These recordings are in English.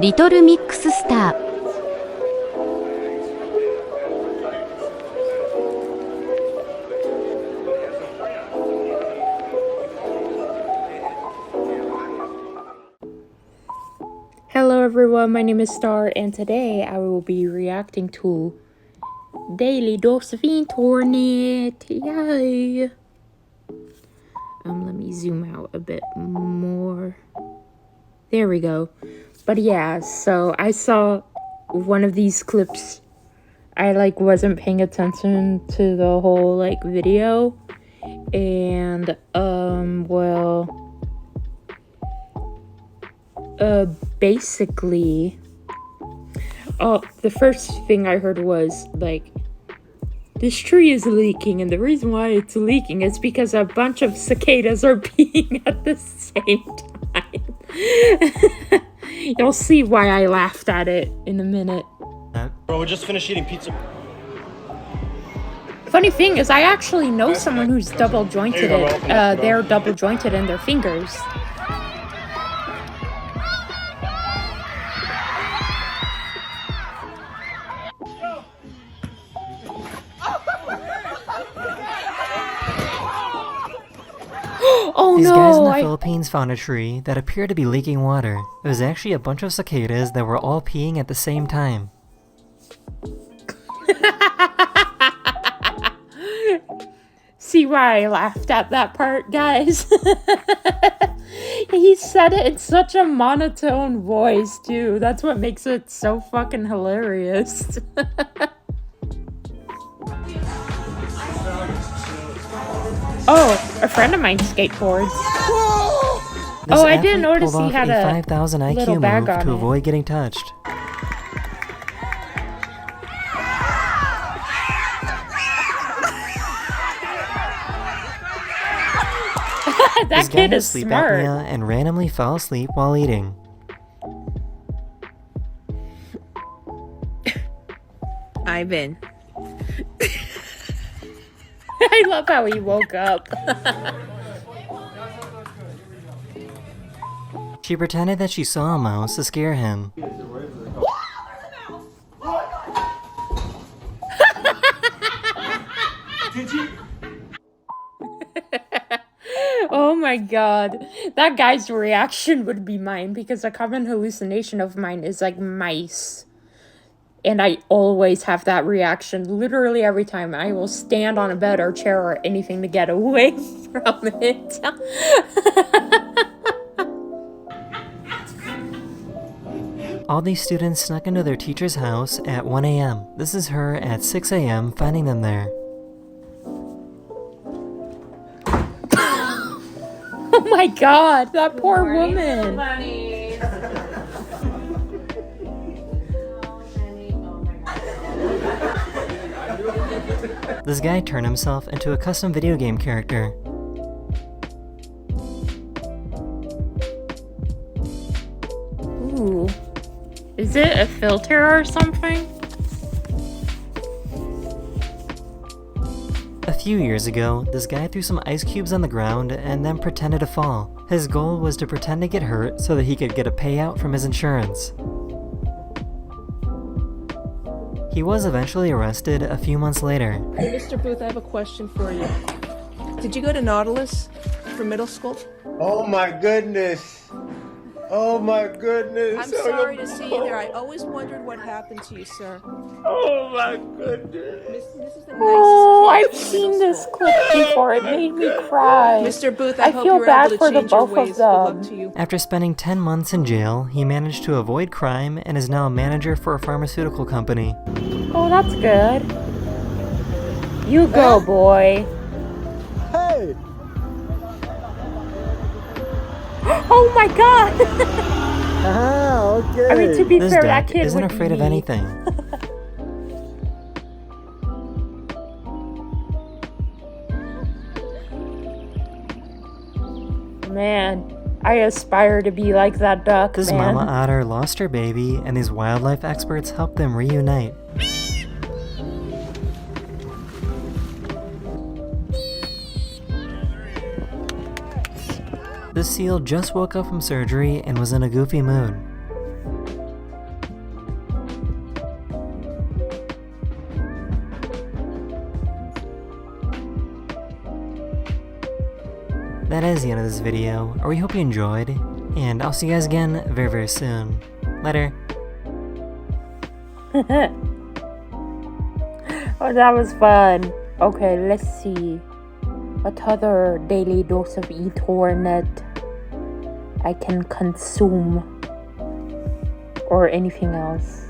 LittleMxStar. Hello everyone, my name is Star, and today I will be reacting to Daily Dose of Internet. Yay! Let me zoom out a bit more. There we go. But yeah, so I saw one of these clips. I wasn't paying attention to the whole video, and basically, the first thing I heard was this tree is leaking, and the reason why it's leaking is because a bunch of cicadas are peeing at the same time. You'll see why I laughed at it in a minute. Bro, we just finished eating pizza. Funny thing is, I actually know someone who's double jointed it. They're double jointed in their fingers. Oh These no! guys in the Philippines found a tree that appeared to be leaking water. It was actually a bunch of cicadas that were all peeing at the same time. See why I laughed at that part, guys? He said it in such a monotone voice, too. That's what makes it so fucking hilarious. Oh, a friend of mine skateboards. Oh, I didn't notice he had a 5,000 IQ little bag on to it. avoid getting touched. That kid is sleep smart. apnea and randomly fell asleep while eating. Ivan. I love how he woke up. She pretended that she saw a mouse to scare him. Oh my god. That guy's reaction would be mine, because a common hallucination of mine is mice. And I always have that reaction. Literally every time I will stand on a bed or chair or anything to get away from it. All these students snuck into their teacher's house at 1 a.m. This is her at 6 a.m. finding them there. Oh my god, that poor woman. This guy turned himself into a custom video game character. Ooh. Is it a filter or something? A few years ago, this guy threw some ice cubes on the ground and then pretended to fall. His goal was to pretend to get hurt so that he could get a payout from his insurance. He was eventually arrested a few months later. Mr. Booth, I have a question for you. Did you go to Nautilus for middle school? Oh my goodness. Oh my goodness. I'm sorry to see you there. I always wondered what happened to you, sir. Oh my goodness. This is the nicest Oh, kid I've in seen middle this school. clip before. It made me cry. Mr. Booth, I I hope feel you're bad able for to the change your both of ways. Good luck them. to you. After spending 10 months in jail, he managed to avoid crime and is now a manager for a pharmaceutical company. Oh, that's good. You go, boy. Hey. Oh my god! Okay. I mean, to be This fair, that duck kid isn't would be afraid of me. anything. Man, I aspire to be like that duck, This man. mama otter lost her baby, and these wildlife experts helped them reunite. This seal just woke up from surgery and was in a goofy mood. that is the end of this video, or we hope you enjoyed, and I'll see you guys again very, very soon. Later. Oh, that was fun. Okay, let's see. What other daily dose of internet I can consume? Or anything else?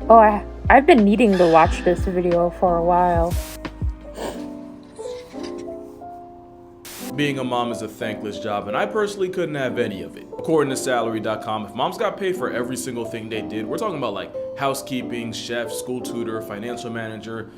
Oh, I've been needing to watch this video for a while. Being a mom is a thankless job, and I personally couldn't have any of it. According to salary.com, if moms got paid for every single thing they did, we're talking about like housekeeping, chef, school tutor, financial manager,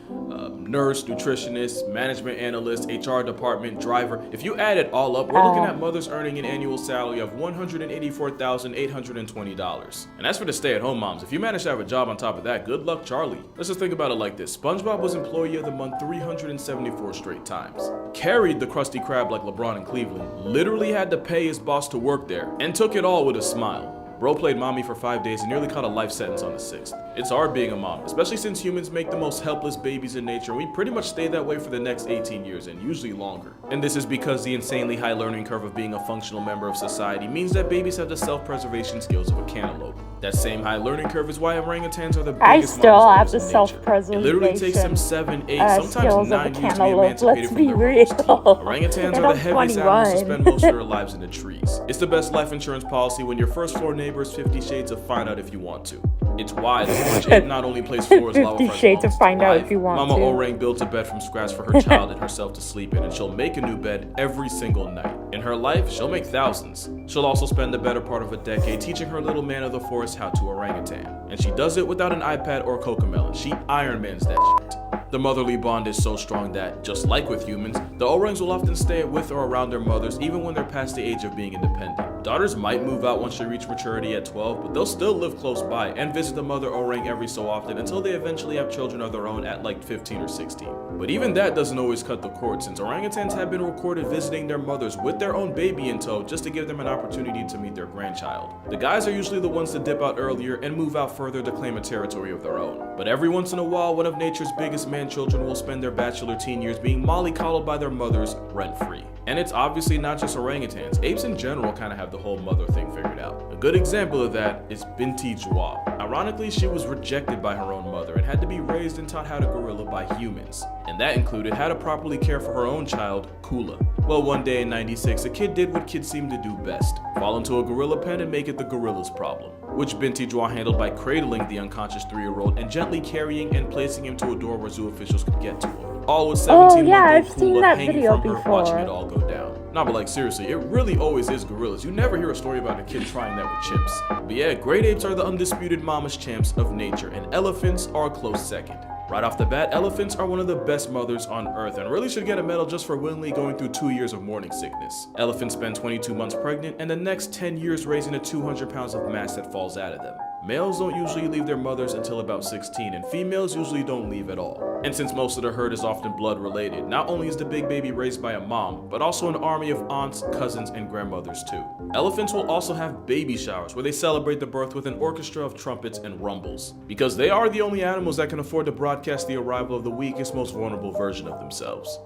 nurse, nutritionist, management analyst, HR department, driver. If you add it all up, we're looking at mothers earning an annual salary of $184,820. And that's for the stay-at-home moms. If you manage to have a job on top of that, good luck, Charlie. Let's just think about it like this. SpongeBob was Employee of the Month 374 straight times. Carried the Krusty Krab like LeBron in Cleveland. Literally had to pay his boss to work there. And took it all with a smile. Bro played mommy for 5 days and nearly caught a life sentence on the 6th. It's hard being a mom, especially since humans make the most helpless babies in nature, and we pretty much stay that way for the next 18 years and usually longer. And this is because the insanely high learning curve of being a functional member of society means that babies have the self-preservation skills of a cantaloupe. That same high learning curve is why orangutans are the biggest have the in nature. self-preservation It literally takes them 7, 8, sometimes skills 9 of a years to be cantaloupe. emancipated Let's from be their real. mother's teeth. Orangutans And are the I'm heaviest animals to 21. spend most of their lives in the trees. It's the best life insurance policy when your first floor neighbor is 50 Shades of Find Out if you want to. It's why the French ape not only plays floors lava 50 fresh Shades of moms Find Out alive, if you want Mama to. Orang builds a bed from scratch for her child and herself to sleep in, and she'll make a new bed every single night. In her life, she'll make thousands. She'll also spend the better part of a decade teaching her little man of the forest how to orangutan. And she does it without an iPad or Cocomelon. She Iron Mans that shit. The motherly bond is so strong that, just like with humans, the orangs will often stay with or around their mothers even when they're past the age of being independent. Daughters might move out once they reach maturity at 12, but they'll still live close by and visit the mother orang every so often until they eventually have children of their own at like 15 or 16. But even that doesn't always cut the cord, since orangutans have been recorded visiting their mothers with their own baby in tow just to give them an opportunity to meet their grandchild. The guys are usually the ones to dip out earlier and move out further to claim a territory of their own. But every once in a while, one of nature's biggest man-children will spend their bachelor teen years being mollycoddled by their mothers rent-free. And it's obviously not just orangutans. Apes in general kind of have the whole mother thing figured out. A good example of that is Vtuber. Ironically, she was rejected by her own mother and had to be raised and taught how to gorilla by humans. And that included how to properly care for her own child, Kula. Well, one day in '96, a kid did what kids seem to do best: fall into a gorilla pen and make it the gorilla's problem, which Vtuber handled by cradling the unconscious 3-year-old and gently carrying and placing him to a door where zoo officials could get to him. All with 17-month-old I've seen Kula that hanging video from her, before. watching it all go down. Nah, but like seriously, it really always is gorillas. You never hear a story about a kid trying that with chimps. But yeah, great apes are the undisputed mama's champs of nature, and elephants are a close second. Right off the bat, elephants are one of the best mothers on earth and really should get a medal just for willingly going through 2 years of morning sickness. Elephants spend 22 months pregnant and the next 10 years raising the 200 pounds of mass that falls out of them. Males don't usually leave their mothers until about 16, and females usually don't leave at all. And since most of the herd is often blood related, not only is the big baby raised by a mom, but also an army of aunts, cousins, and grandmothers too. Elephants will also have baby showers where they celebrate the birth with an orchestra of trumpets and rumbles, because they are the only animals that can afford to broadcast the arrival of the weakest, most vulnerable version of themselves.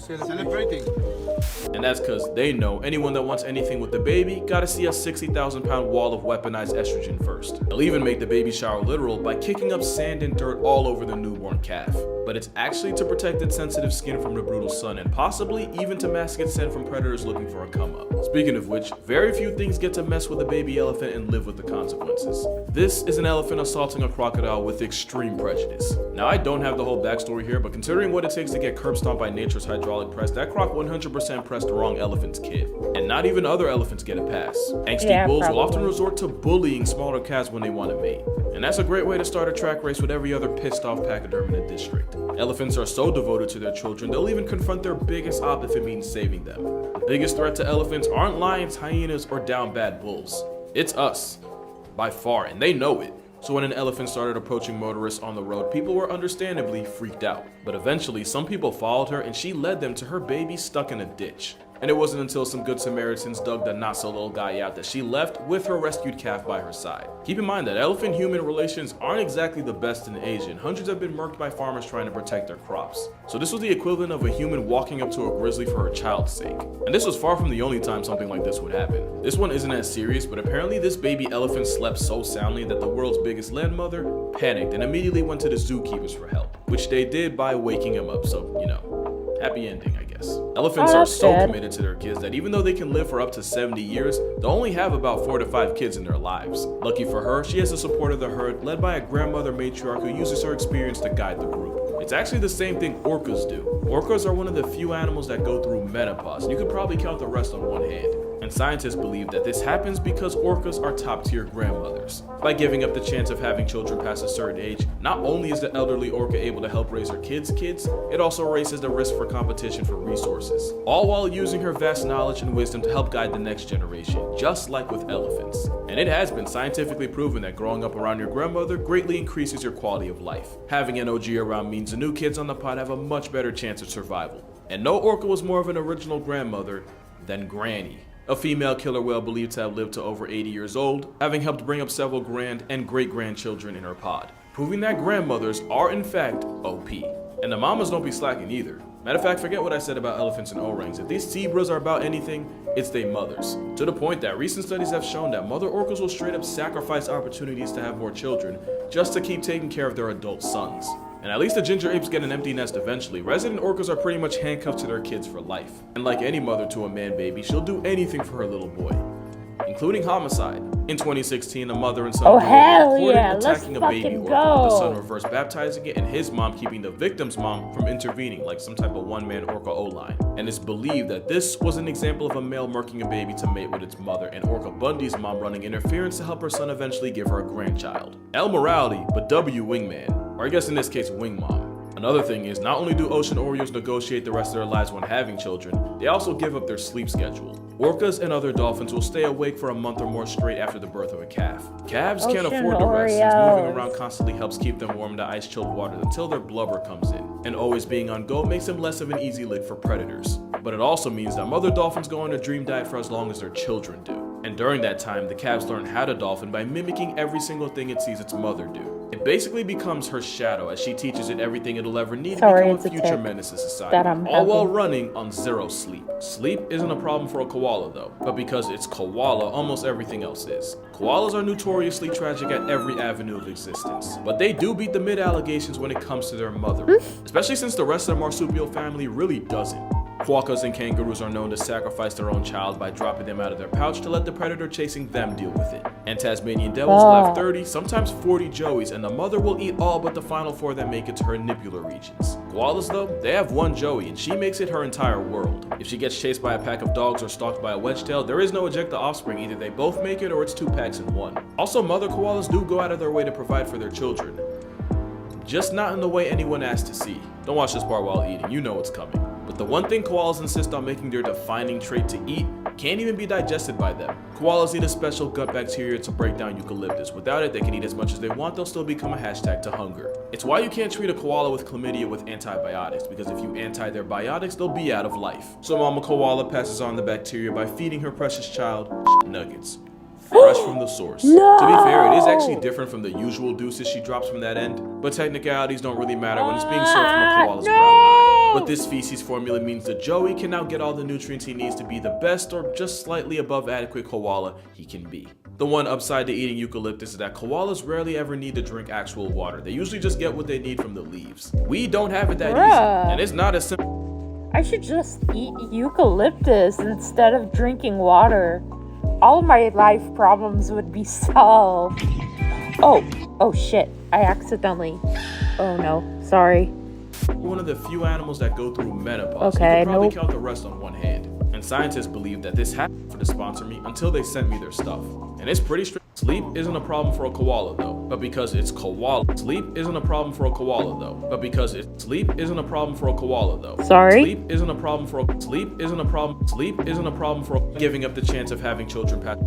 Celebrating. And that's because they know anyone that wants anything with the baby gotta see a 60,000-pound wall of weaponized estrogen first. They'll even make the baby shower literal by kicking up sand and dirt all over the newborn calf. But it's actually to protect its sensitive skin from the brutal sun and possibly even to mask its scent from predators looking for a come-up. Speaking of which, very few things get to mess with a baby elephant and live with the consequences. This is an elephant assaulting a crocodile with extreme prejudice. Now, I don't have the whole backstory here, but considering what it takes to get curb stomped by nature's hydraulic press, that croc 100% pressed the wrong elephant's kid. And not even other elephants get a pass. Angsty bulls will often resort to bullying smaller calves when they want to mate. And that's a great way to start a track race with every other pissed off pachyderm in the district. Elephants are so devoted to their children, they'll even confront their biggest op if it means saving them. The biggest threat to elephants aren't lions, hyenas, or down bad bulls. It's us. By far, and they know it. So when an elephant started approaching motorists on the road, people were understandably freaked out. But eventually, some people followed her and she led them to her baby stuck in a ditch. And it wasn't until some good Samaritans dug the not-so-little guy out that she left with her rescued calf by her side. Keep in mind that elephant-human relations aren't exactly the best in Asia, and hundreds have been murked by farmers trying to protect their crops. So this was the equivalent of a human walking up to a grizzly for her child's sake. And this was far from the only time something like this would happen. This one isn't as serious, but apparently this baby elephant slept so soundly that the world's biggest land mother panicked and immediately went to the zookeepers for help, which they did by waking him up, so, you know, happy ending, I guess. Elephants are so committed to their kids that even though they can live for up to 70 years, they'll only have about 4 to 5 kids in their lives. Lucky for her, she has the support of the herd, led by a grandmother matriarch who uses her experience to guide the group. It's actually the same thing orcas do. Orcas are one of the few animals that go through menopause, and you could probably count the rest on one hand. And scientists believe that this happens because orcas are top-tier grandmothers. By giving up the chance of having children past a certain age, not only is the elderly orca able to help raise her kids' it also raises the risk for competition for resources, all while using her vast knowledge and wisdom to help guide the next generation, just like with elephants. And it has been scientifically proven that growing up around your grandmother greatly increases your quality of life. Having an OG around means the new kids on the pod have a much better chance of survival. And no orca was more of an original grandmother than Granny, a female killer whale believed to have lived to over 80 years old, having helped bring up several grand and great-grandchildren in her pod, proving that grandmothers are in fact OP. And the mamas don't be slacking either. Matter of fact, forget what I said about elephants and orangs. If these zebras are about anything, it's they mothers. To the point that recent studies have shown that mother orcas will straight up sacrifice opportunities to have more children just to keep taking care of their adult sons. And at least the ginger apes get an empty nest eventually. Resident orcas are pretty much handcuffed to their kids for life. And like any mother to a man baby, she'll do anything for her little boy, including homicide. In 2016, a mother and son were reported attacking a baby orca, the son reverse baptizing it, and his mom keeping the victim's mom from intervening like some type of one-man orca O-line. And it's believed that this was an example of a male murking a baby to mate with its mother, and Orca Bundy's mom running interference to help her son eventually give her a grandchild. L morality, but W wingman, or I guess in this case wing mom. Another thing is, not only do ocean Oreos negotiate the rest of their lives when having children, they also give up their sleep schedule. Orcas and other dolphins will stay awake for a month or more straight after the birth of a calf. Calves can't afford to rest, since moving around constantly helps keep them warm to ice-chilled water until their blubber comes in. And always being on go makes them less of an easy lick for predators. But it also means that mother dolphins go on a dream diet for as long as their children do. And during that time, the calves learn how to dolphin by mimicking every single thing it sees its mother do. It basically becomes her shadow as she teaches it everything it'll ever need to become a future menace to society, all while running on zero sleep. Sleep isn't a problem for a koala though, but because it's koala, almost everything else is. Koalas are notoriously tragic at every avenue of existence, but they do beat the mid-allegations when it comes to their mother, especially since the rest of the marsupial family really doesn't. Quokkas and kangaroos are known to sacrifice their own child by dropping them out of their pouch to let the predator chasing them deal with it. And Tasmanian devils will have 30, sometimes 40 joeys, and the mother will eat all but the final 4 that make it to her nipular regions. Koalas though, they have 1 joey and she makes it her entire world. If she gets chased by a pack of dogs or stalked by a wedgetail, there is no ejecta offspring, either they both make it or it's 2 packs in 1. Also, mother koalas do go out of their way to provide for their children, just not in the way anyone asks to see. Don't watch this part while eating, you know what's coming. But the one thing koalas insist on making their defining trait to eat can't even be digested by them. Koalas need a special gut bacteria to break down eucalyptus. Without it, they can eat as much as they want, they'll still become a hashtag to hunger. It's why you can't treat a koala with chlamydia with antibiotics, because if you anti their biotics, they'll be out of life. So mama koala passes on the bacteria by feeding her precious child nuggets, fresh from the source. No! To be fair, it is actually different from the usual deuces she drops from that end, but technicalities don't really matter when it's being served from a koala's brown eye. But this feces formula means the joey can now get all the nutrients he needs to be the best or just slightly above adequate koala he can be. The one upside to eating eucalyptus is that koalas rarely ever need to drink actual water. They usually just get what they need from the leaves. We don't have it that easy, and it's not as simple. I should just eat eucalyptus instead of drinking water. All of my life problems would be solved. Oh shit, I accidentally. Oh no, sorry. One of the few animals that go through menopause. Okay, you can probably count the rest on one hand. And scientists believe that this happened to sponsor me until they sent me their stuff. And it's pretty straight. Sleep isn't a problem for a koala though, but because it's koala. Sleep isn't a problem for a koala though, but because sleep isn't a problem for a koala though. Sorry? Sleep isn't a problem for giving up the chance of having children past.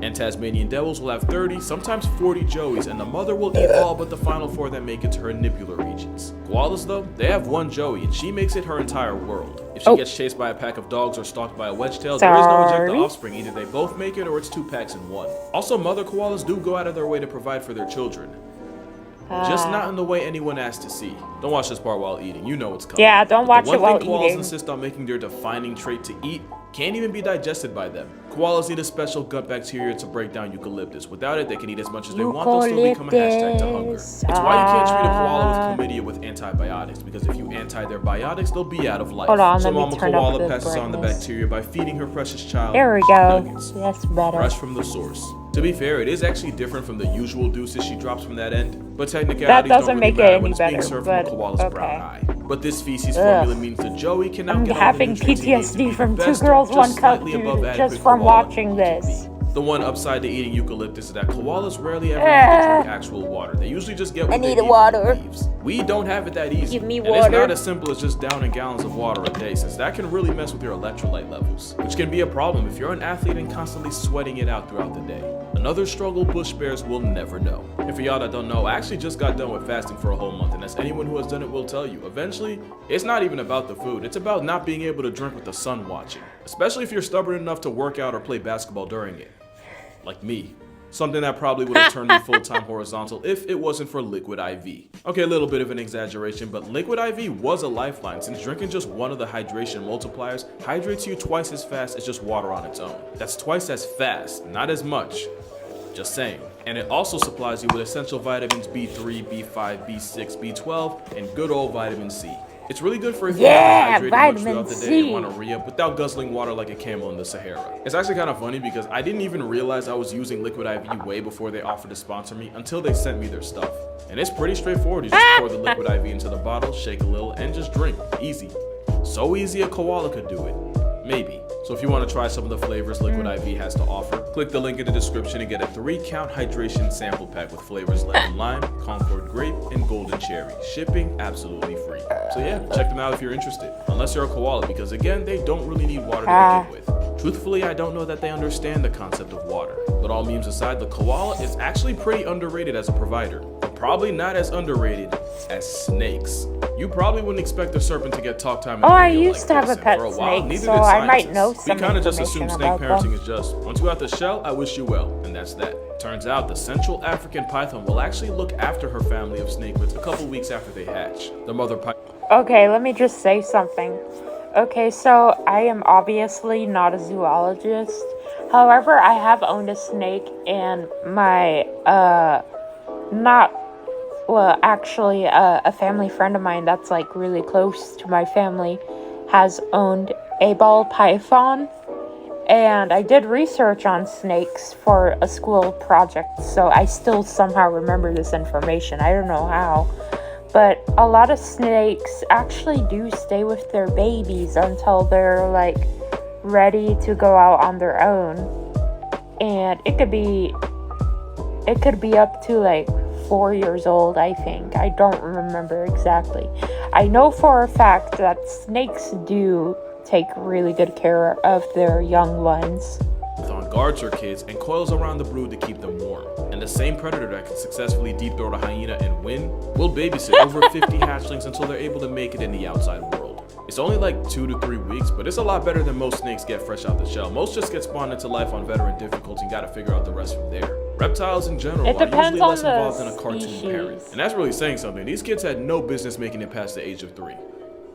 And Tasmanian devils will have 30, sometimes 40 joeys, and the mother will eat all but the final 4 that make it to her nippular regions. Koalas though, they have 1 joey and she makes it her entire world. If she gets chased by a pack of dogs or stalked by a wedge-tail, there is no eject the offspring. Either they both make it or it's 2 packs in 1. Also, mother koalas do go out of their way to provide for their children. Just not in the way anyone asked to see. Don't watch this part while eating, you know it's coming. Yeah, don't watch it while One thing koalas eating. insist on making their defining trait to eat can't even be digested by them. Koalas need a special gut bacteria to break down eucalyptus. Without it, they can eat as much as they want, they'll still become a hashtag to hunger. It's why you can't treat a koala with chlamydia with antibiotics, because if you anti their biotics, they'll be out of life. Hold on, so let me mama turn up koala the passes on the brightness. bacteria by feeding her precious child There we go. nuggets. That's better. Fresh from the source. To be fair, it is actually different from the usual deuces she drops from that end, but technicalities That doesn't don't really make it matter any when it's being better, served but from a koala's okay. brown eye. But this feces formula means the joey can now I'm get all the having nutrients he needs to be PTSD the from best 2 girls, or 1 just cup, slightly dude, above just adequate from koala watching can this. be. The one upside to eating eucalyptus is that koalas rarely ever need to drink actual water. They usually just get what they need from the leaves. We don't have it that easy. Give me and it's water. not as simple as just downing gallons of water a day, since that can really mess with your electrolyte levels, which can be a problem if you're an athlete and constantly sweating it out throughout the day. Another struggle bush bears will never know. And for y'all that don't know, I actually just got done with fasting for a whole month, and as anyone who has done it will tell you, eventually, it's not even about the food, it's about not being able to drink with the sun watching. Especially if you're stubborn enough to work out or play basketball during it. Like me. Something that probably would have turned me full-time horizontal if it wasn't for liquid IV. Okay, a little bit of an exaggeration, but liquid IV was a lifeline, since drinking just one of the hydration multipliers hydrates you twice as fast as just water on its own. That's twice as fast, not as much. Just saying. And it also supplies you with essential vitamins B3, B5, B6, B12, and good old vitamin C. It's really good for if you haven't hydrated much throughout the day and want to re-up without guzzling water like a camel in the Sahara. It's actually kind of funny because I didn't even realize I was using liquid IV way before they offered to sponsor me until they sent me their stuff. And it's pretty straightforward. You just pour the liquid IV into the bottle, shake a little, and just drink. Easy. So easy a koala could do it. Maybe. So if you want to try some of the flavors Liquid IV has to offer, click the link in the description and get a 3-count hydration sample pack with flavors lemon lime, Concord grape, and golden cherry. Shipping absolutely free. So yeah, check them out if you're interested. Unless you're a koala, because again, they don't really need water to begin with. Truthfully, I don't know that they understand the concept of water. But all memes aside, the koala is actually pretty underrated as a provider. But probably not as underrated as snakes. You probably wouldn't expect a serpent to get talk time in the I video used like to have this, a and pet for a while, snake, neither so did I might scientists. know We some kind of just information assume snake about parenting them. is just, once you out the shell, I wish you well, and that's that. Turns out the Central African python will actually look after her family of snakelets a couple weeks after they hatch. The mother python. Okay, let me just say something. Okay, so I am obviously not a zoologist. However, I have owned a snake, and my, actually, a family friend of mine that's, like, really close to my family has owned a ball python. And I did research on snakes for a school project, so I still somehow remember this information. I don't know how. But a lot of snakes actually do stay with their babies until they're, like, ready to go out on their own. And it could be up to, like, 4 years old, I think. I don't remember exactly. I know for a fact that snakes do take really good care of their young ones. Python guards her kids and coils around the brood to keep them warm. And the same predator that can successfully deep throat a hyena and win will babysit over 50 hatchlings until they're able to make it in the outside world. It's only like 2 to 3 weeks, but it's a lot better than most snakes get fresh out the shell. Most just get spawned into life on veteran difficulty and gotta figure out the rest from there. Reptiles in general It are depends usually on less the involved than a cartoon species. parent. And that's really saying something. These kids had no business making it past the age of 3.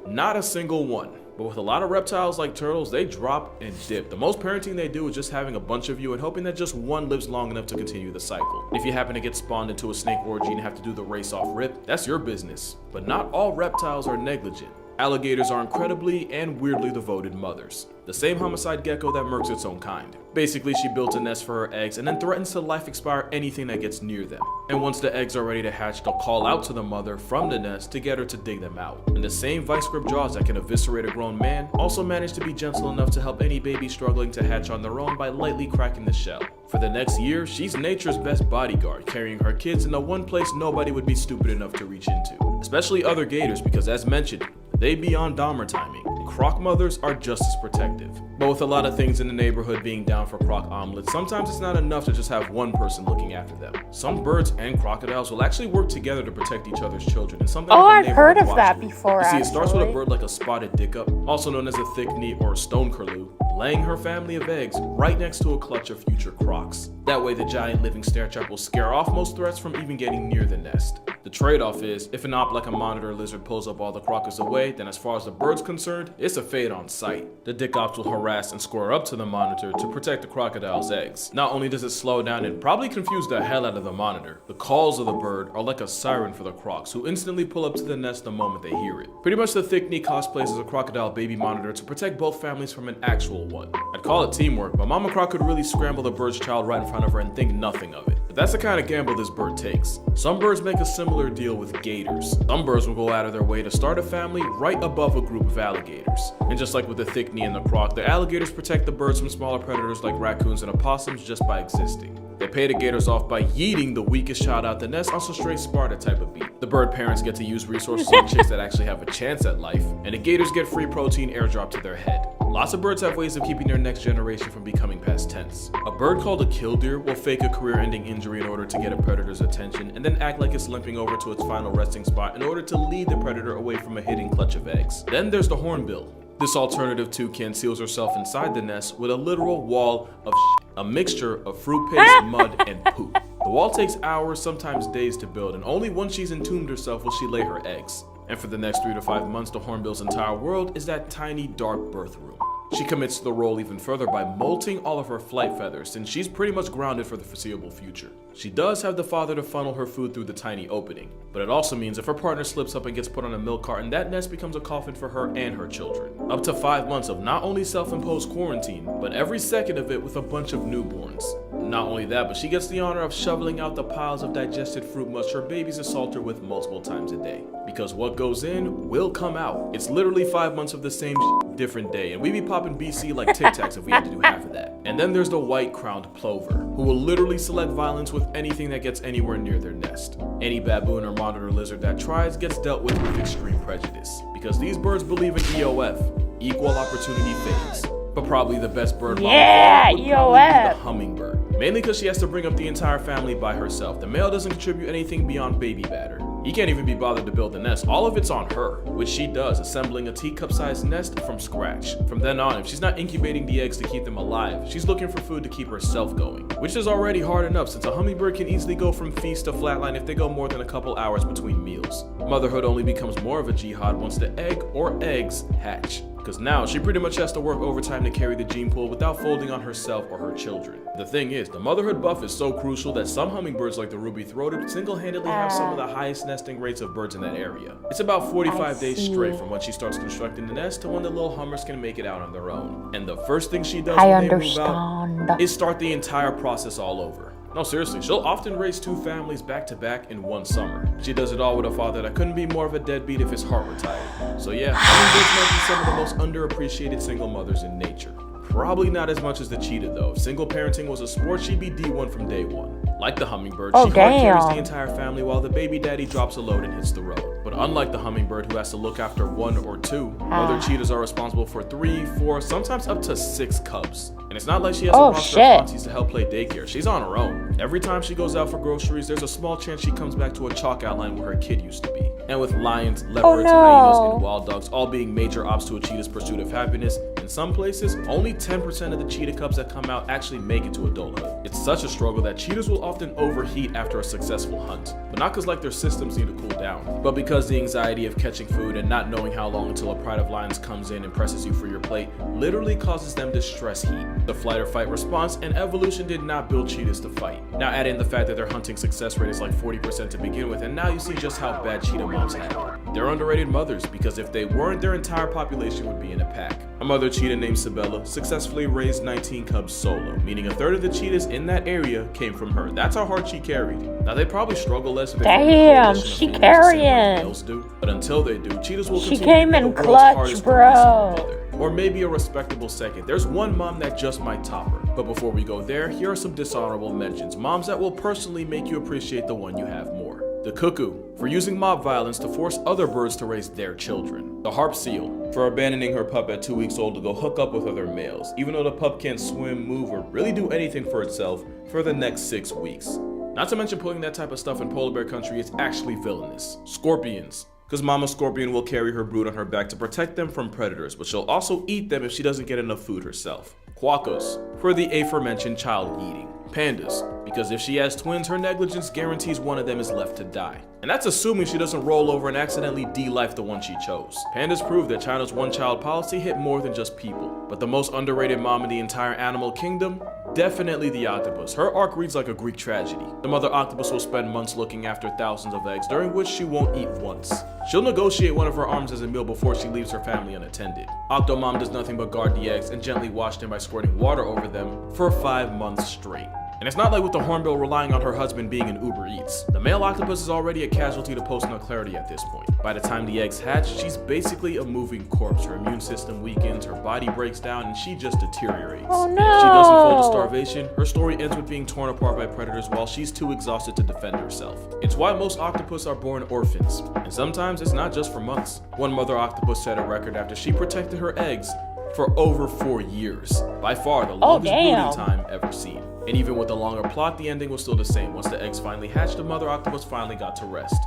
Not a single one. But with a lot of reptiles like turtles, they drop and dip. The most parenting they do is just having a bunch of you and hoping that just one lives long enough to continue the cycle. If you happen to get spawned into a snake orgy and have to do the race off rip, that's your business. But not all reptiles are negligent. Alligators are incredibly and weirdly devoted mothers. The same homicide gecko that murks its own kind. Basically, she built a nest for her eggs and then threatens to life expire anything that gets near them. And once the eggs are ready to hatch, they'll call out to the mother from the nest to get her to dig them out. And the same vice grip jaws that can eviscerate a grown man also manage to be gentle enough to help any baby struggling to hatch on their own by lightly cracking the shell. For the next year, she's nature's best bodyguard, carrying her kids in the one place nobody would be stupid enough to reach into. Especially other gators, because as mentioned, they be on Dahmer timing. Croc mothers are just as protective. But with a lot of things in the neighborhood being down for croc omelets, sometimes it's not enough to just have one person looking after them. Some birds and crocodiles will actually work together to protect each other's children, and something Oh, like a I've heard neighborhood of that watch group. before, You see, it starts with a actually. bird like a spotted dickup, also known as a thick knee or a stone curlew, laying her family of eggs right next to a clutch of future crocs. That way the giant living stair trap will scare off most threats from even getting near the nest. The trade-off is, if an op like a monitor lizard pulls up all the crockers away, then as far as the bird's concerned, it's a fate on sight. The dick ops will harass and square up to the monitor to protect the crocodile's eggs. Not only does it slow down and probably confuse the hell out of the monitor, the calls of the bird are like a siren for the crocs, who instantly pull up to the nest the moment they hear it. Pretty much the thick knee cosplays as a crocodile baby monitor to protect both families from an actual one. I'd call it teamwork, but Mama Croc could really scramble the bird's child right in front of her and think nothing of it. But that's the kind of gamble this bird takes. Some birds make a similar deal with gators. Some birds will go out of their way to start a family right above a group of alligators. And just like with the thick knee and the croc, the alligators protect the birds from smaller predators like raccoons and opossums just by existing. They pay the gators off by yeeting the weakest child out the nest on some straight Sparta type of beat. The bird parents get to use resources on chicks that actually have a chance at life, and the gators get free protein airdrop to their head. Lots of birds have ways of keeping their next generation from becoming past tense. A bird called a killdeer will fake a career-ending injury in order to get a predator's attention, and then act like it's limping over to its final resting spot in order to lead the predator away from a hidden clutch of eggs. Then there's the hornbill. This alternative toucan seals herself inside the nest with a literal wall of a mixture of fruit paste, mud, and poop. The wall takes hours, sometimes days to build, and only once she's entombed herself will she lay her eggs. And for the next 3 to 5 months, the hornbill's entire world is that tiny, dark birth room. She commits to the role even further by molting all of her flight feathers, since she's pretty much grounded for the foreseeable future. She does have the father to funnel her food through the tiny opening, but it also means if her partner slips up and gets put on a milk carton, that nest becomes a coffin for her and her children. Up to 5 months of not only self-imposed quarantine, but every second of it with a bunch of newborns. Not only that, but she gets the honor of shoveling out the piles of digested fruit mush her babies assault her with multiple times a day. Because what goes in will come out. It's literally 5 months of the same different day, and we be popping BC like Tic Tacs if we had to do half of that. And then there's the white-crowned plover, who will literally select violence with anything that gets anywhere near their nest. Any baboon or monitor lizard that tries gets dealt with extreme prejudice, because these birds believe in EOF, equal opportunity phase. But probably the best bird mom Yeah, of all would probably be EOF. the hummingbird. Mainly because she has to bring up the entire family by herself. The male doesn't contribute anything beyond baby batter. He can't even be bothered to build the nest. All of it's on her, which she does, assembling a teacup-sized nest from scratch. From then on, if she's not incubating the eggs to keep them alive, she's looking for food to keep herself going, which is already hard enough since a hummingbird can easily go from feast to flatline if they go more than a couple hours between meals. Motherhood only becomes more of a jihad once the egg or eggs hatch, because now she pretty much has to work overtime to carry the gene pool without folding on herself or her children. The thing is, the motherhood buff is so crucial that some hummingbirds like the ruby-throated single-handedly have some of the highest nesting rates of birds in that area. It's about 45 days straight from when she starts constructing the nest to when the little hummers can make it out on their own. And the first thing she does I when they move out understand. is start the entire process all over. No, seriously, she'll often raise 2 families back to back in one summer. She does it all with a father that couldn't be more of a deadbeat if his heart were tired. So yeah, hummingbirds might be some of the most underappreciated single mothers in nature. Probably not as much as the cheetah though. If single parenting was a sport, she'd be D1 from day one. Like the hummingbird, Oh, she hard carries damn. the entire family while the baby daddy drops a load and hits the road. But unlike the hummingbird who has to look after 1 or 2, mother cheetahs are responsible for 3, 4, sometimes up to 6 cubs. And it's not like she has Oh, a roster shit. of aunties to help play daycare. She's on her own. Every time she goes out for groceries, there's a small chance she comes back to a chalk outline where her kid used to be. And with lions, leopards, no. hyenas, and wild dogs all being major ops to a cheetah's pursuit of happiness, in some places, only 10% of the cheetah cubs that come out actually make it to adulthood. It's such a struggle that cheetahs will often overheat after a successful hunt. But not because like their systems need to cool down, but because the anxiety of catching food and not knowing how long until a pride of lions comes in and presses you for your plate literally causes them to stress heat. The flight or fight response, and evolution did not build cheetahs to fight. Now add in the fact that their hunting success rate is like 40% to begin with, and now you see just how bad cheetah moms have it. They're underrated mothers because if they weren't, their entire population would be in a pack. A mother cheetah named Sabella successfully raised 19 cubs solo, meaning a third of the cheetahs in that area came from her. That's how hard she carried. Now they probably struggle less if they form a Damn, coalition of she females the same way carrying. males do, but until they do, cheetahs will She continue came to be in the world's clutch, hardest bro. producing mother. Or maybe a respectable second. There's one mom that just might top her. But before we go there, here are some dishonorable mentions. Moms that will personally make you appreciate the one you have more. The The cuckoo, for using mob violence to force other birds to raise their children. The harp seal, for abandoning her pup at 2 weeks old to go hook up with other males, even though the pup can't swim, move, or really do anything for itself for the next 6 weeks. Not to mention putting that type of stuff in polar bear country is actually villainous. Scorpions, because Mama Scorpion will carry her brood on her back to protect them from predators, but she'll also eat them if she doesn't get enough food herself. Quokkas, for the aforementioned child eating. Pandas, because if she has twins, her negligence guarantees one of them is left to die. And that's assuming she doesn't roll over and accidentally de-life the one she chose. Pandas prove that China's one-child policy hit more than just people. But the most underrated mom in the entire animal kingdom? Definitely the octopus. Her arc reads like a Greek tragedy. The mother octopus will spend months looking after thousands of eggs, during which she won't eat once. She'll negotiate one of her arms as a meal before she leaves her family unattended. Octomom does nothing but guard the eggs and gently wash them by squirting water over them for 5 months straight. And it's not like with the hornbill relying on her husband being an Uber Eats. The male octopus is already a casualty to post-nut clarity at this point. By the time the eggs hatch, she's basically a moving corpse. Her immune system weakens, her body breaks down, and she just deteriorates. Oh no! And if she doesn't fall to starvation, her story ends with being torn apart by predators while she's too exhausted to defend herself. It's why most octopus are born orphans. And sometimes it's not just for months. One mother octopus set a record after she protected her eggs for over 4 years. By far the longest brooding time ever seen. And even with the longer plot, the ending was still the same. Once the eggs finally hatched, the mother octopus finally got to rest.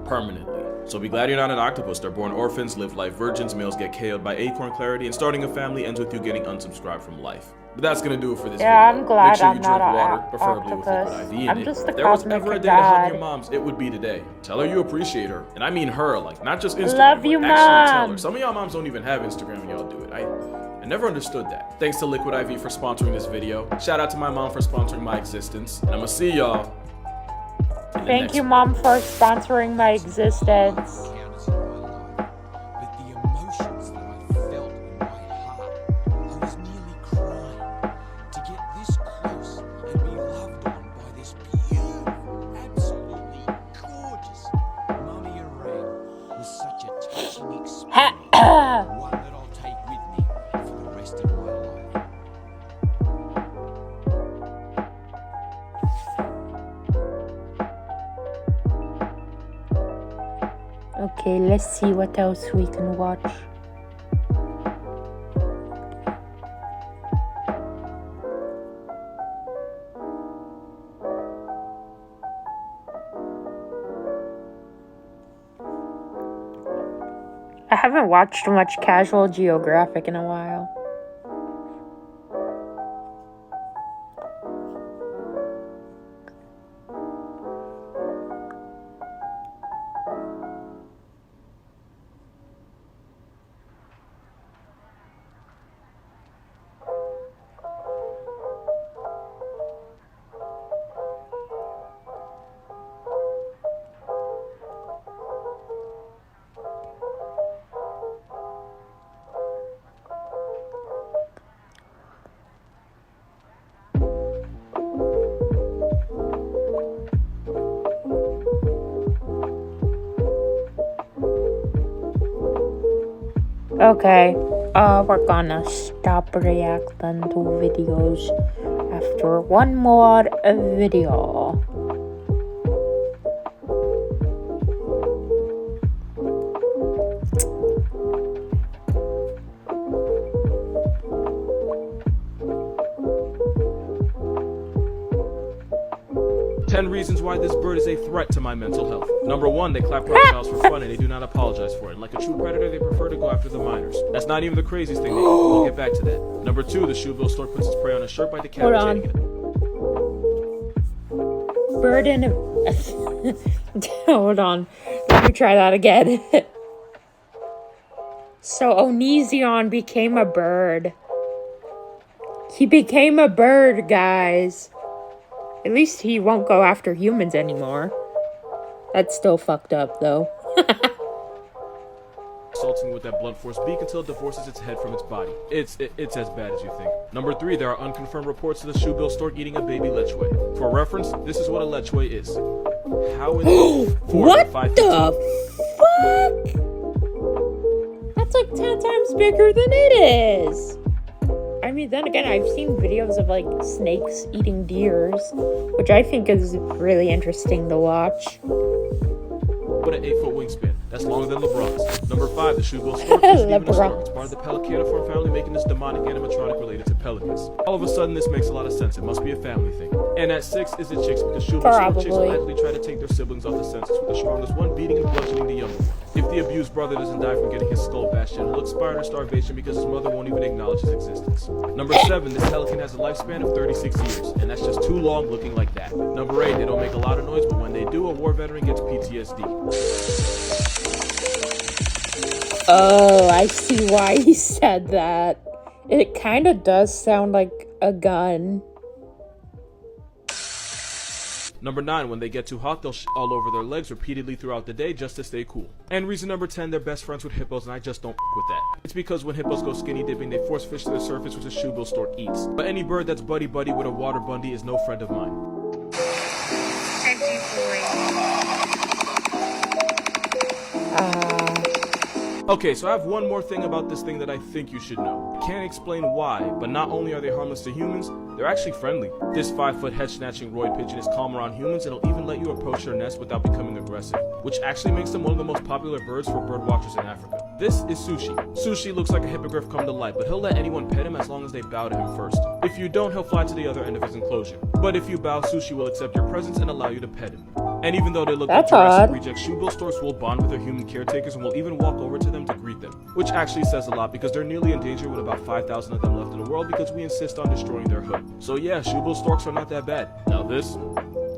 Permanently. So be glad you're not an octopus. They're born orphans, live life virgins, males get KO'd by acorn clarity, and starting a family ends with you getting unsubscribed from life. But that's gonna do it for this video. I'm glad Make sure I'm you drink not water, an preferably with liquid octopus. IV in I'm it. just If a there was cosmic ever a day to hug god. your moms, it would be today. Tell her you appreciate her. And I mean her, like not just Instagram, Love but you, actually tell her. Mom. Some of y'all moms don't even have Instagram and y'all do it. I never understood that. Thanks to Liquid IV for sponsoring this video. Shout out to my mom for sponsoring my existence. And I'm gonna see y'all in the Thank next you, one. Mom, for sponsoring my existence. But the emotions that I felt in my heart, I was nearly crying to get this close and be loved on by this beautiful, absolutely gorgeous Mummy Red was such a touching experience, one that I'll take with me for the rest of my life. Okay, let's see what else we can watch. I haven't watched much Casual Geographic in a while. Okay, we're gonna stop reacting to videos after one more video. Ten reasons why this bird is a threat to my mental health. Number 1, they clap crocodiles for fun and they do not apologize for it. And like a true predator, they prefer to go after the minors. That's not even the craziest thing they do. We'll get back to that. Number 2, the shoebill stork puts its prey on a shirt by decapitating it. Bird in a... Hold on. Let me try that again. So Onision became a bird. He became a bird, guys. At least he won't go after humans anymore. That's still fucked up, though. Assaulting with that blunt force beak until it divorces its head from its body. It's as bad as you think. Number 3, there are unconfirmed reports of the shoebill stork eating a baby lechwe. For reference, this is what a lechwe is. How in the What the fuck? That's like 10 times bigger than it is. I mean, then again, I've seen videos of like snakes eating deers, which I think is really interesting to watch. with an 8-foot wingspan. That's longer than LeBron's. Number 5, the shoebill stork isn't even a stork. It's part of the pelicaniform family, making this demonic animatronic related to pelicans. All of a sudden, this makes a lot of sense. It must be a family thing. And at 6 is it chicks, because shoebill stork chicks will actively try to take their siblings off the census, with the strongest one beating and bludgeoning the younger one. If the abused brother doesn't die from getting his skull bashed in, he'll expire to starvation because his mother won't even acknowledge his existence. Number 7, this pelican has a lifespan of 36 years, and that's just too long looking like that. Number 8, they don't make a lot of noise, but when they do, a war veteran gets PTSD. Oh, I see why he said that. It kind of does sound like a gun. Number 9, when they get too hot, they'll shit all over their legs repeatedly throughout the day just to stay cool. And reason number 10, they're best friends with hippos, and I just don't with that. It's because when hippos go skinny dipping, they force fish to the surface, which a shoebill stork eats. But any bird that's buddy-buddy with a water bundy is no friend of mine. Okay, so I have one more thing about this thing that I think you should know. I can't explain why, but not only are they harmless to humans, they're actually friendly. This 5-foot head-snatching roid pigeon is calm around humans and it'll even let you approach their nest without becoming aggressive, which actually makes them one of the most popular birds for bird watchers in Africa. This is Sushi. Sushi looks like a hippogriff come to life, but he'll let anyone pet him as long as they bow to him first. If you don't, he'll fly to the other end of his enclosure. But if you bow, Sushi will accept your presence and allow you to pet him. And even though they look like Jurassic rejects, shoebill storks will bond with their human caretakers and will even walk over to them to greet them. Which actually says a lot because they're nearly endangered with about 5,000 of them left in the world because we insist on destroying their hood. So yeah, shoebill storks are not that bad. Now this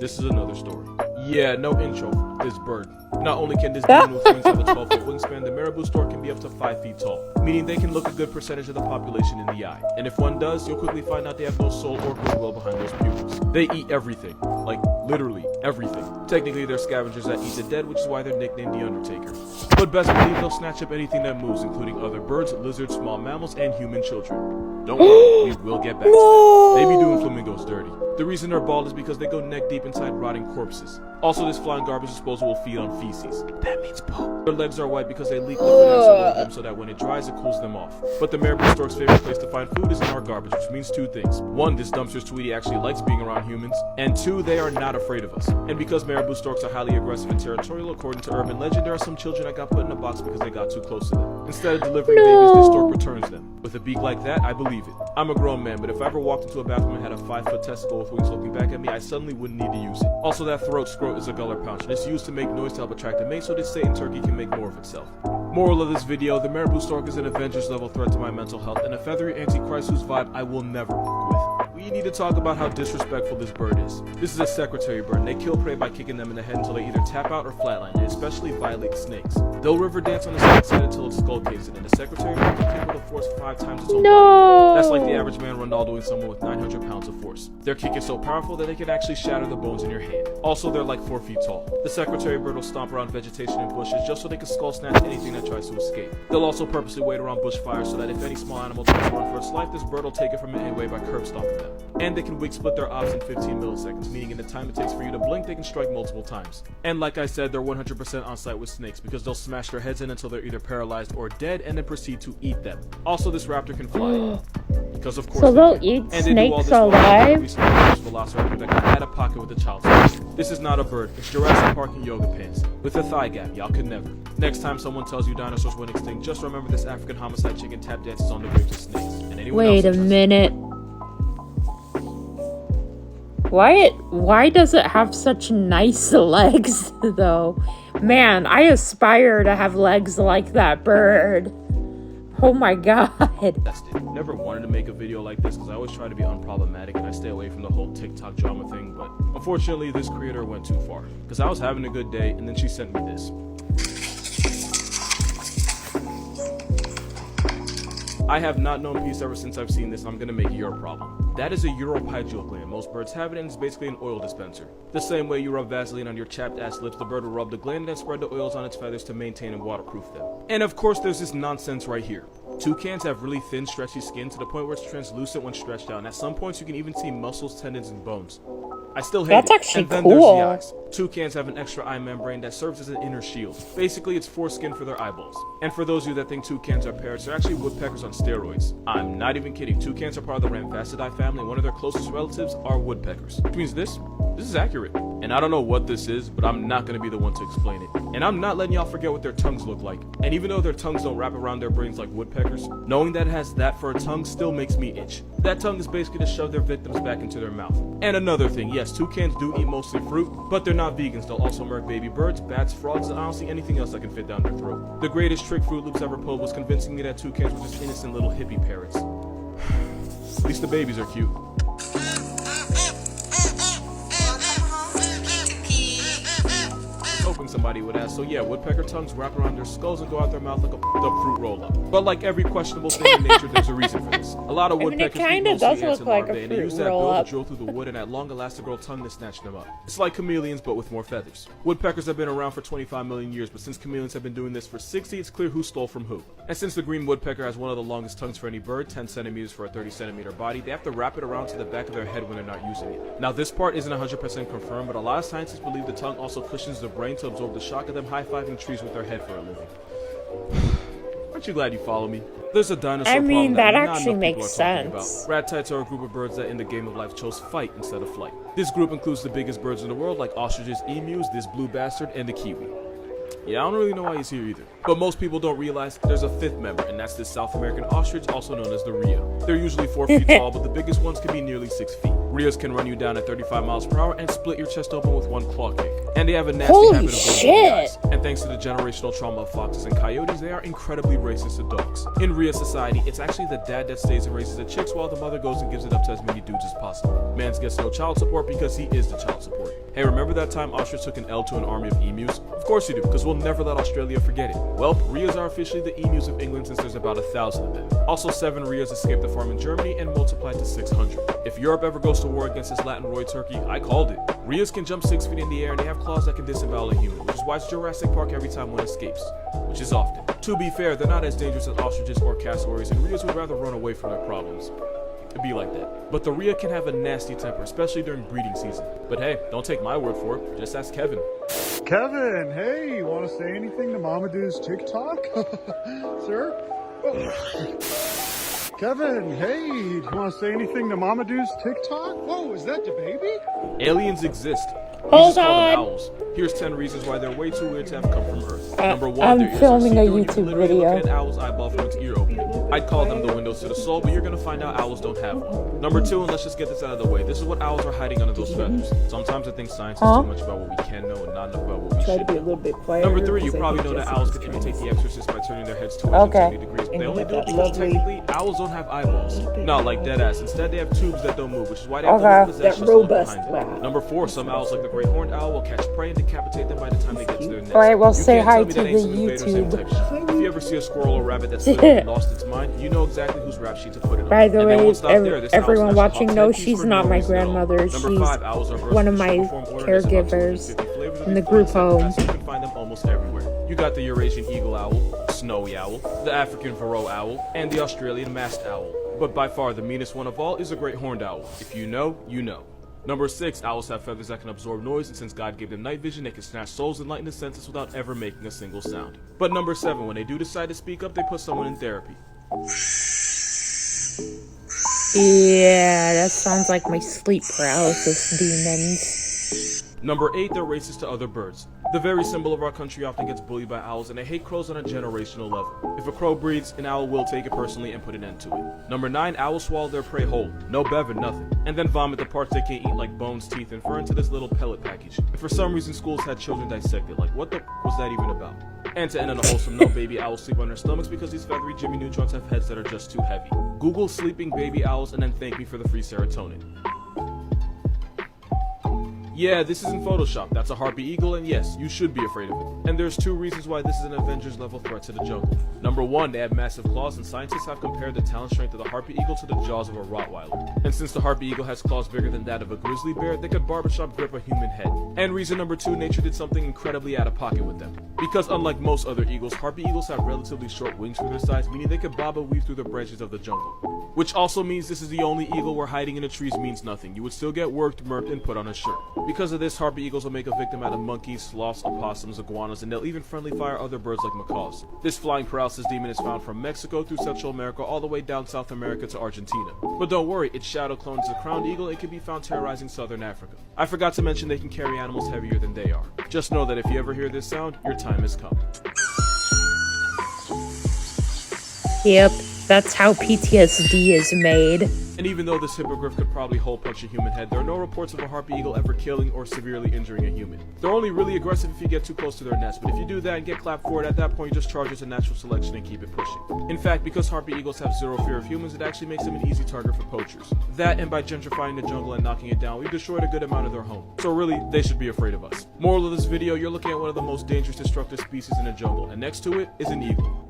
is another story. Yeah, no intro for this bird. Not only can this demon with wings have a 12-foot wingspan, the marabou stork can be up to 5 feet tall, meaning they can look a good percentage of the population in the eye. And if one does, you'll quickly find out they have no soul or goodwill behind those pupils. They eat everything. Like, literally everything. Technically, they're scavengers that eat the dead, which is why they're nicknamed the Undertaker. But best believe they'll snatch up anything that moves, including other birds, lizards, small mammals, and human children. Don't worry, we will get back to that. They be doing flamingos dirty. The reason they're bald is because they go neck deep inside rotting corpses. Also, this flying garbage disposal will feed on feces. That means poop. Their legs are white because they leak liquid acid over them so that when it dries, it cools them off. But the marabou stork's favorite place to find food is in our garbage, which means 2 things. 1, this dumpster's Tweety actually likes being around humans. And 2, they are not afraid of us. And because marabou storks are highly aggressive and territorial, according to urban legend, there are some children that got put in a box because they got too close to them. Instead of delivering babies, this stork returns them. With a beak like that, I believe it. I'm a grown man, but if I ever walked into a bathroom and had a 5-foot testicle with wings looking back at me, I suddenly wouldn't need to use it. Also, that throat scrote is a guller pouch, and it's used to make noise to help attract a mate so this Satan turkey can make more of itself. Moral of this video, the marabou stork is an Avengers level threat to my mental health and a feathery antichrist whose vibe I will never work with. We need to talk about how disrespectful this bird is. This is a secretary bird, and they kill prey by kicking them in the head until they either tap out or flatline, and especially violate snakes. They'll river dance on the snake's head until its skull caves in, and the secretary bird can kick with a force 5 times its own body. That's like the average man Ronaldoing someone with 900 pounds of force. Their kick is so powerful that they can actually shatter the bones in your hand. Also, they're like 4 feet tall. The secretary bird will stomp around vegetation and bushes just so they can skull snatch anything that tries to escape. They'll also purposely wait around bushfires so that if any small animal tries to run for its life, this bird will take it from it anyway by curb stomping them. And they can wig split their ops in 15 milliseconds, meaning in the time it takes for you to blink, they can strike multiple times. And like I said, they're 100% on site with snakes because they'll smash their heads in until they're either paralyzed or dead and then proceed to eat them. Also, this raptor can fly. Because of course so they'll they eat and snakes alive? Velociraptor that can add a pocket with a child's size. This is not a bird, it's Jurassic Park in yoga pants. With a thigh gap, y'all could never. Next time someone tells you dinosaurs went extinct, just remember this African homicide chicken tap dances on the graves of snakes. And anyone Wait a minute. Why does it have such nice legs, though? Man, I aspire to have legs like that bird. Oh my god. Never wanted to make a video like this because I always try to be unproblematic and I stay away from the whole TikTok drama thing, but unfortunately this creator went too far. Because I was having a good day and then she sent me this. I have not known peace ever since I've seen this. I'm gonna make it your problem. That is a uropygeal gland. Most birds have it and it's basically an oil dispenser. The same way you rub Vaseline on your chapped ass lips, the bird will rub the gland and then spread the oils on its feathers to maintain and waterproof them. And of course there's this nonsense right here. Toucans have really thin, stretchy skin to the point where it's translucent when stretched out, and at some points you can even see muscles, tendons, and bones. I still hate That's it. actually And then cool. there's the eyes. Toucans have an extra eye membrane that serves as an inner shield. Basically, it's foreskin for their eyeballs. And for those of you that think toucans are parrots, they're actually woodpeckers on steroids. I'm not even kidding. Toucans are part of the Rhamphasidae family, and one of their closest relatives are woodpeckers. Which means this is accurate. And I don't know what this is, but I'm not going to be the one to explain it. And I'm not letting y'all forget what their tongues look like. And even though their tongues don't wrap around their brains like woodpeckers, knowing that it has that for a tongue still makes me itch. That tongue is basically to shove their victims back into their mouth. And another thing, yes, toucans do eat mostly fruit, but they're not vegans. They'll also murk baby birds, bats, frogs, and honestly anything else that can fit down their throat. The greatest trick Fruit Loops ever pulled was convincing me that toucans were just innocent little hippie parrots. At least the babies are cute. Hoping somebody would ask. So yeah, woodpecker tongues wrap around their skulls and go out their mouth like a f***ed-up fruit roll-up. But like every questionable thing in nature, there's a reason for this. A lot of I mean, it woodpeckers eat kinda mostly does ants look and like a larvae, and they fruit use that bill roll-up. to drill through the wood and that long elastigirl tongue to snatch them up. It's like chameleons, but with more feathers. Woodpeckers have been around for 25 million years, but since chameleons have been doing this for 60, it's clear who stole from who. And since the green woodpecker has one of the longest tongues for any bird, 10 centimeters for a 30 centimeter body, they have to wrap it around to the back of their head when they're not using it. Now this part isn't 100% confirmed, but a lot of scientists believe the tongue also cushions the brain to absorb the shock of them high-fiving trees with their head for a living. Aren't you glad you follow me? There's a dinosaur I mean, problem that not actually enough people makes are talking sense. about. Rat-tights are a group of birds that in the game of life chose fight instead of flight. This group includes the biggest birds in the world like ostriches, emus, this blue bastard, and the kiwi. Yeah, I don't really know why he's here either. But most people don't realize there's a fifth member, and that's this South American ostrich, also known as the rhea. They're usually 4 feet tall, but the biggest ones can be nearly 6 feet. Rheas can run you down at 35 miles per hour and split your chest open with one claw kick. And they have a nasty Holy habit of going shit. for the eyes. And thanks to the generational trauma of foxes and coyotes, they are incredibly racist to dogs. In rhea society, it's actually the dad that stays and raises the chicks while the mother goes and gives it up to as many dudes as possible. Mans gets no child support because he is the child support. Hey, remember that time ostrich took an L to an army of emus? Of course you do, because we'll never let Australia forget it. Well, rheas are officially the emus of England since there's about 1,000 of them. Also, 7 rheas escaped the farm in Germany and multiplied to 600. If Europe ever goes to war against this Latin roy turkey, I called it. Rheas can jump 6 feet in the air and they have claws that can disembowel a human, which is why it's Jurassic Park every time one escapes, which is often. To be fair, they're not as dangerous as ostriches or cassowaries, and rheas would rather run away from their problems. It'd be like that. But the rhea can have a nasty temper, especially during breeding season. But hey, don't take my word for it, just ask Kevin. Kevin, hey, you want to say anything to Mama Doo's TikTok? Sir? Oh. Kevin, hey, do you want to say anything to Mama Doo's TikTok? Whoa, is that the baby? Aliens exist. We Hold just call them on. owls. Here's 10 reasons why they're way too weird to have come from Earth. Number 1, I'm their ears filming are a see-through and you can YouTube literally video. look at an owl's eyeball from its ear opening. I'd call them the windows to the soul, but you're gonna find out owls don't have one. Number 2, and let's just get this out of the way, this is what owls are hiding under those feathers. Sometimes I think science is too much about what we can know and not enough about what we should know. Number 3, you probably know that owls can imitate the exorcist by turning their heads 270 degrees, but they only do it because technically owls don't have eyeballs. Not like deadass, instead they have tubes that don't move, which is why they have the possessions behind it. Number 4, some owls like the great horned owl will catch prey and decapitate them by the time they get to their nest. Alright, well, You say can't hi tell me to that the ain't some invader same type YouTube. shit. If you ever see a squirrel or rabbit that's literally lost its mind, you know exactly whose rap sheet to put it on. By the And they way, won't stop there. This owl everyone snatches watching off knows 10 she's for not no my reason at all. grandmother. Number She's 5, owls are one of versatile my form order, there's about caregivers 250 flavors of in the these group plants, home. and you can find them almost everywhere. You got the Eurasian eagle owl, snowy owl, the African Varroa owl, and the Australian masked owl. But by far the meanest one of all is a great horned owl. If you know, you know. Number 6, owls have feathers that can absorb noise, and since God gave them night vision, they can snatch souls and lighten the senses without ever making a single sound. But number 7, when they do decide to speak up, they put someone in therapy. Yeah, that sounds like my sleep paralysis demons. Number 8, they're racist to other birds. The very symbol of our country often gets bullied by owls, and they hate crows on a generational level. If a crow breeds, an owl will take it personally and put an end to it. Number 9, owls swallow their prey whole. No bevan, nothing. And then vomit the parts they can't eat like bones, teeth, and fur into this little pellet package. And for some reason schools had children dissected. Like, what the was that even about? And to end on a wholesome note, baby owls sleep on their stomachs because these feathery Jimmy Neutrons have heads that are just too heavy. Google sleeping baby owls and then thank me for the free serotonin. Yeah, this isn't Photoshop. That's a harpy eagle, and yes, you should be afraid of it. And there's 2 reasons why this is an Avengers level threat to the jungle. Number 1, they have massive claws, and scientists have compared the talent strength of the harpy eagle to the jaws of a Rottweiler. And since the harpy eagle has claws bigger than that of a grizzly bear, they could barbershop grip a human head. And reason number 2, nature did something incredibly out of pocket with them. Because unlike most other eagles, harpy eagles have relatively short wings for their size, meaning they could bob and weave through the branches of the jungle. Which also means this is the only eagle where hiding in the trees means nothing. You would still get worked, murked, and put on a shirt. Because of this, harpy eagles will make a victim out of monkeys, sloths, opossums, iguanas, and they'll even friendly fire other birds like macaws. This flying paralysis demon is found from Mexico through Central America all the way down South America to Argentina. But don't worry, its shadow clone is a crowned eagle and can be found terrorizing Southern Africa. I forgot to mention they can carry animals heavier than they are. Just know that if you ever hear this sound, your time has come. Yep, that's how PTSD is made. And even though this hippogriff could probably hole punch a human head, there are no reports of a harpy eagle ever killing or severely injuring a human. They're only really aggressive if you get too close to their nest, but if you do that and get clapped for it, at that point you just charge it to natural selection and keep it pushing. In fact, because harpy eagles have zero fear of humans, it actually makes them an easy target for poachers. That, and by gentrifying the jungle and knocking it down, we've destroyed a good amount of their home. So really, they should be afraid of us. Moral of this video, you're looking at one of the most dangerous destructive species in the jungle, and next to it is an eagle.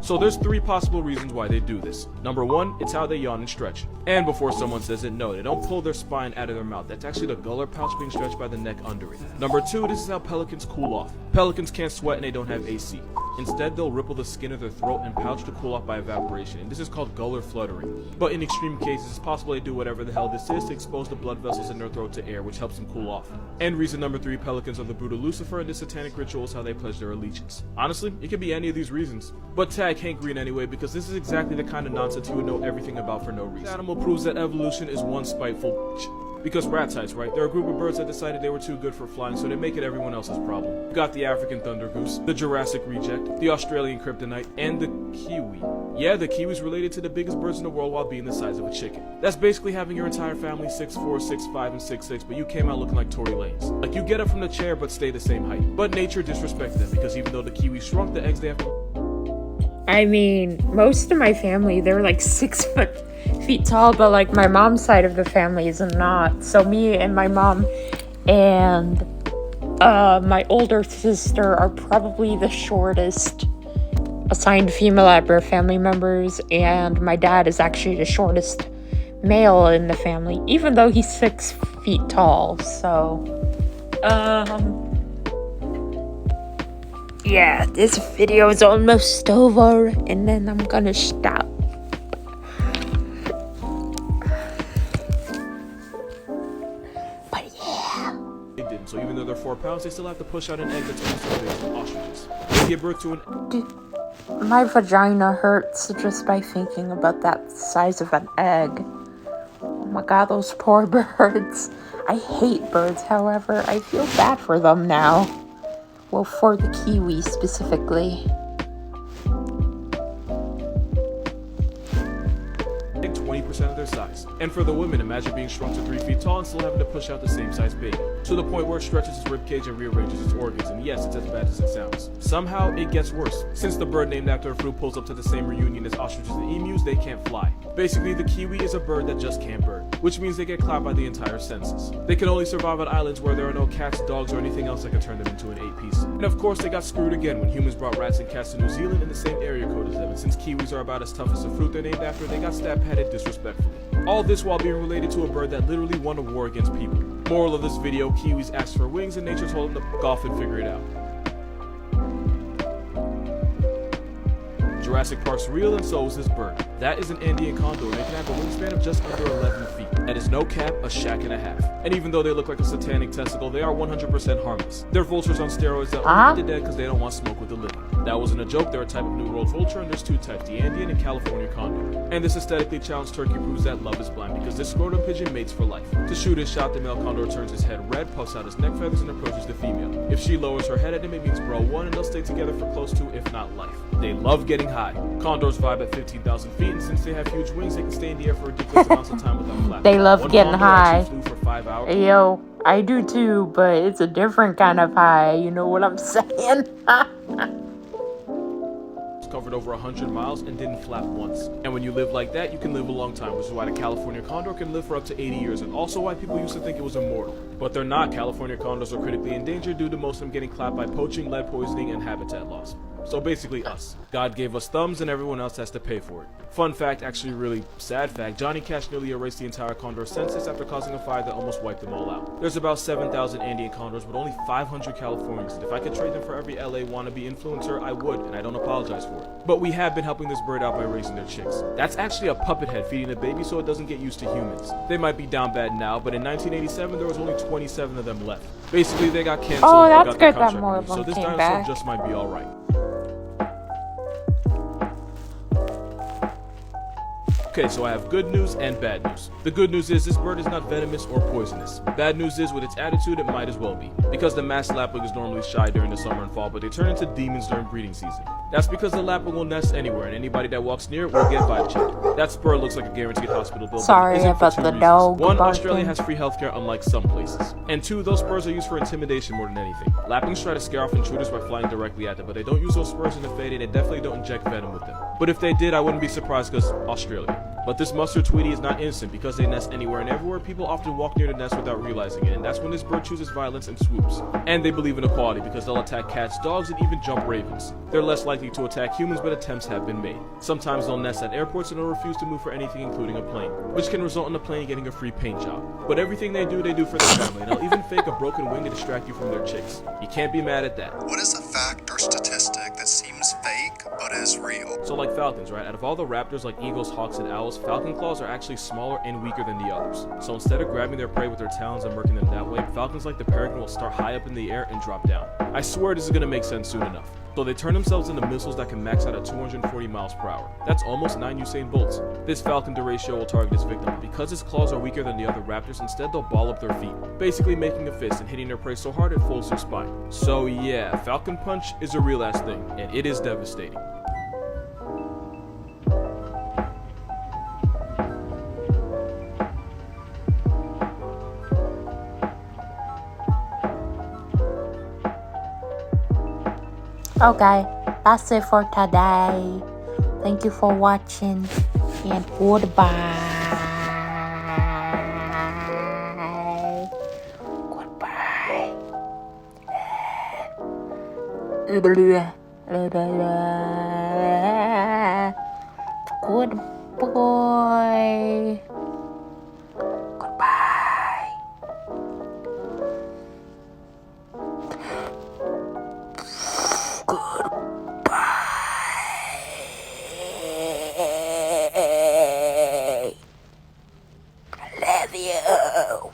So there's 3 possible reasons why they do this. Number 1, it's how they yawn and stretch. And before someone says it, no, they don't pull their spine out of their mouth. That's actually the gullar pouch being stretched by the neck under it. Number 2, this is how pelicans cool off. Pelicans can't sweat and they don't have AC. Instead, they'll ripple the skin of their throat and pouch to cool off by evaporation, and this is called gullar fluttering. But in extreme cases, it's possible they do whatever the hell this is to expose the blood vessels in their throat to air, which helps them cool off. And reason number 3, pelicans are the brood of Lucifer, and this satanic ritual is how they pledge their allegiance. Honestly, it could be any of these reasons. But tag Hank Green anyway, because this is exactly the kind of nonsense you would know everything about for no reason. This animal proves that evolution is one spiteful bitch. Because rats heights, right? They're a group of birds that decided they were too good for flying, so they make it everyone else's problem. You've got the African thunder goose, the Jurassic reject, the Australian kryptonite, and the kiwi. Yeah, the kiwi's related to the biggest birds in the world while being the size of a chicken. That's basically having your entire family 6'4", 6'5", and 6'6", but you came out looking like Tory Lanez. Like, you get up from the chair but stay the same height. But nature disrespected them, because even though the kiwi shrunk, the eggs they have to... I mean, most of my family, they're like 6 feet tall, but like my mom's side of the family is not. So me and my mom and my older sister are probably the shortest assigned female at birth family members, and my dad is actually the shortest male in the family, even though he's 6 feet tall. So, yeah, this video is almost over, and then I'm gonna stop. But yeah. They didn't, so even though they're 4 pounds, they still have to push out an egg that's almost as big as ostriches. They give birth to an... Dude, my vagina hurts just by thinking about that size of an egg. Oh my god, those poor birds. I hate birds, however, I feel bad for them now. Well, for the kiwi specifically. 20% of their size. And for the women, imagine being shrunk to 3 feet tall and still having to push out the same size baby. To the point where it stretches its ribcage and rearranges its organs, and yes, it's as bad as it sounds. Somehow, it gets worse. Since the bird named after a fruit pulls up to the same reunion as ostriches and emus, they can't fly. Basically, the kiwi is a bird that just can't bird, which means they get clapped by the entire census. They can only survive on islands where there are no cats, dogs, or anything else that can turn them into an 8-piece. And of course, they got screwed again when humans brought rats and cats to New Zealand in the same area code as them, and since kiwis are about as tough as the fruit they're named after, they got stab-patted disrespectfully. All this while being related to a bird that literally won a war against people. Moral of this video, kiwis asked for wings and nature told them to f*** off and figure it out. Jurassic Park's real, and so is this bird. That is an Andean condor, and they can have a wingspan of just under 11 feet. That is no cap, a shack and a half. And even though they look like a satanic testicle, they are 100% harmless. They're vultures on steroids that only eat the dead because they don't want smoke with the living. That wasn't a joke, they're a type of New World vulture, and there's 2 types, the Andean and California condor. And this aesthetically challenged turkey proves that love is blind, because this scrotum pigeon mates for life. To shoot his shot, the male condor turns his head red, puffs out his neck feathers, and approaches the female. If she lowers her head at him, it means bro one, and they'll stay together for close to, if not life. They love getting high. Condors vibe at 15,000 feet, and since they have huge wings, they can stay in the air for ridiculous amounts of time without flapping. They love getting high. Flew for 5 hours. Yo, I do too, but it's a different kind of high, you know what I'm saying? covered over 100 miles and didn't flap once. And when you live like that, you can live a long time, which is why the California condor can live for up to 80 years, and also why people used to think it was immortal. But they're not. California condors are critically endangered due to most of them getting clapped by poaching, lead poisoning, and habitat loss. So basically us. God gave us thumbs and everyone else has to pay for it. Fun fact, actually really sad fact, Johnny Cash nearly erased the entire condor census after causing a fire that almost wiped them all out. There's about 7,000 Andean condors, but only 500 Californians, and if I could trade them for every LA wannabe influencer, I would, and I don't apologize for it. But we have been helping this bird out by raising their chicks. That's actually a puppet head feeding the baby so it doesn't get used to humans. They might be down bad now, but in 1987 there was only 27 of them left. Basically they got canceled Oh, or that's got their good that contract more renewed, of so them this came dinosaur back. just might be alright. Okay, so I have good news and bad news. The good news is this bird is not venomous or poisonous. Bad news is with its attitude it might as well be. Because the masked lapwing is normally shy during the summer and fall, but they turn into demons during breeding season. That's because the lapwing will nest anywhere and anybody that walks near it will get vibe checked. That spur looks like a guaranteed hospital bill. Sorry but it isn't for about two the reasons. dog One, barking. Australia has free healthcare unlike some places. And two, those spurs are used for intimidation more than anything. Lapwings try to scare off intruders by flying directly at them, but they don't use those spurs in the fade and they definitely don't inject venom with them. But if they did, I wouldn't be surprised because Australia. But this mustard tweety is not innocent because they nest anywhere and everywhere. People often walk near the nest without realizing it, and that's when this bird chooses violence and swoops. And they believe in equality because they'll attack cats, dogs, and even jump ravens. They're less likely to attack humans, but attempts have been made. Sometimes they'll nest at airports and they'll refuse to move for anything including a plane, which can result in the plane getting a free paint job. But everything they do for their family, and they'll even fake a broken wing to distract you from their chicks. You can't be mad at that. What is a fact or statistic that seems fake but is real? So like falcons, right? Out of all the raptors like eagles, hawks, and owls, falcon claws are actually smaller and weaker than the others. So instead of grabbing their prey with their talons and murking them that way, falcons like the peregrine will start high up in the air and drop down. I swear this is gonna make sense soon enough. So they turn themselves into missiles that can max out at 240 miles per hour. That's almost 9 Usain Bolts. This falcon derecho will target its victim, but because its claws are weaker than the other raptors, instead they'll ball up their feet, basically making a fist and hitting their prey so hard it folds their spine. So yeah, falcon punch is a real ass thing, and it is devastating. Okay, that's it for today. Thank you for watching and goodbye. Goodbye. Good boy. Goodbye. I love you.